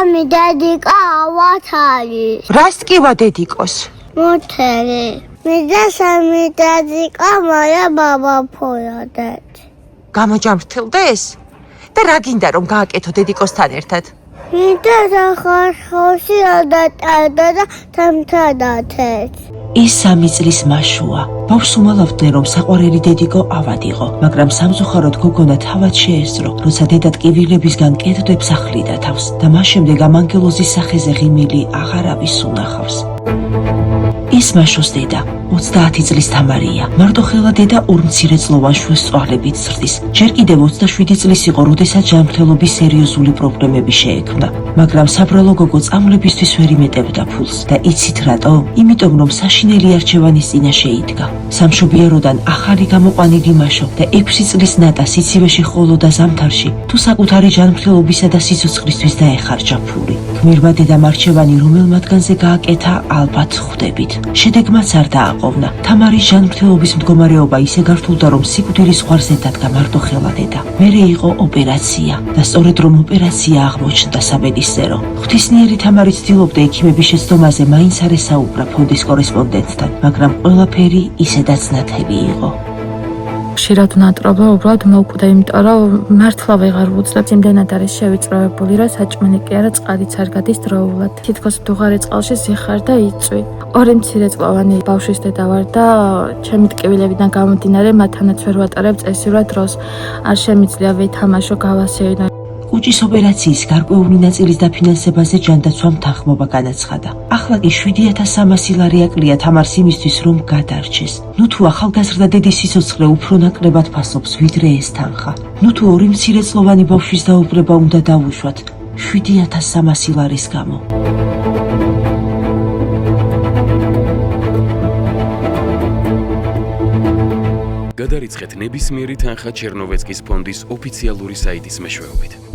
მესამე დედიკა ავათ არის. რას ტკივა დედიკოს? მოთელი. მესამე დედიკა მაია ბაბაფოიოდეთ. გამოჯამრთელდეს? და რა გინდა რომ გააკეთო დედიკოსთან ერთად? მინდა სახარხოში ადატარდა და თამთადათეთ. ის 3 წლის მაშუა. ბავშვს უმალავდნენ რომ საყვარელი დედიკო ავად იყო, მაგრამ სამწუხაროდ გოგონა თავად შეესწრო, როცა დედა ტკივილებისგან კეთდებს ახლიდა თავს და მას შემდეგ ამანგელოზის სახეზე ღიმილი აღარავის უნახავს. ის მაშოს დედა 30 წლის თამარია. მარტოხელა დედა 2 მცირეწლოვან შვილს წვალებით ზრდის. ჯერ კიდევ 27 წლის იყო, როდესაც ჯანმრთელობის სერიოზული პრობლემები შეექმნა. მაგრამ საბრალო გოგო წამლებისთვის ვერ იმეტებდა ფულს და იცით რატო? იმიტომ რომ საშინელი არჩევანის წინაშე იდგა. სამშობიაროდან ახალი გამოყვანილი მაშო და 6 წლის ნატა სიცივეში ხოლოდა ზამთარში თუ საკუთარი ჯანმრთელობისა და სიცოცხლისთვის დაეხარჯა ფული. გმირმა დედამ არჩევანი რომელ მათგანზე გააკეთა, ალბათ ხვდებით. შედეგმაც არ დააყოვნა. თამარის ჯანმრთელობის მდგომარეობა ისე გართულდა, რომ სიკვდილის ზღვარზე დადგა მარტოხელა დედა. მერე იყო ოპერაცია და სწორედ რომ ოპერაცია აღმოჩნდა საბედისწერო. ღვთისმიერი თამარი ცდილობდა ექიმების შეცდომაზე მაინც არ ესაუბრა ფონდის კორესპონდენტთან, მაგრამ ყველაფერი ისედაც ნათელი იყო. ხშირად ნატრობა უბრალოდ მოუკვდა, იმიტომ რომ მართლა ვეღარ ვუძლებ. იმდენად არის შევიწროებული, რომ საჭმელი კი არა, წყალიც არ გადის დროულად. თითქოს მდუღარე წყალში ზიხარ და იწვი. 2 მცირეწლოვანი ბავშვის დედა ვარ და ჩემი ტკივილებიდან გამომდინარე მათთანაც ვერ ვატარებ წესიურად დროს. არ შემიძლია ვითამაშო, გავასეირნო. კუჭის ოპერაციის გარკვეული ნაწილის დაფინანსებაზე ჯანდაცვამ თანხმობა განაცხადა. ახლა კი 7300 ლარი აკლია თამარს იმისთვის, რომ გადარჩეს. ნუ თუ ახალგაზრდა დედის სიცოცხლე უფრო ნაკლებად ფასობს, ვიდრე ეს თანხა. ნუ თუ 2 მცირეწლოვანი ბავშვის დაუბრება უნდა დავუშვათ 7300 ლარის გამო. გადარიცხეთ ნებისმიერი თანხა ჩერნოვეცკის ფონდის ოფიციალური საიტის მეშვეობით.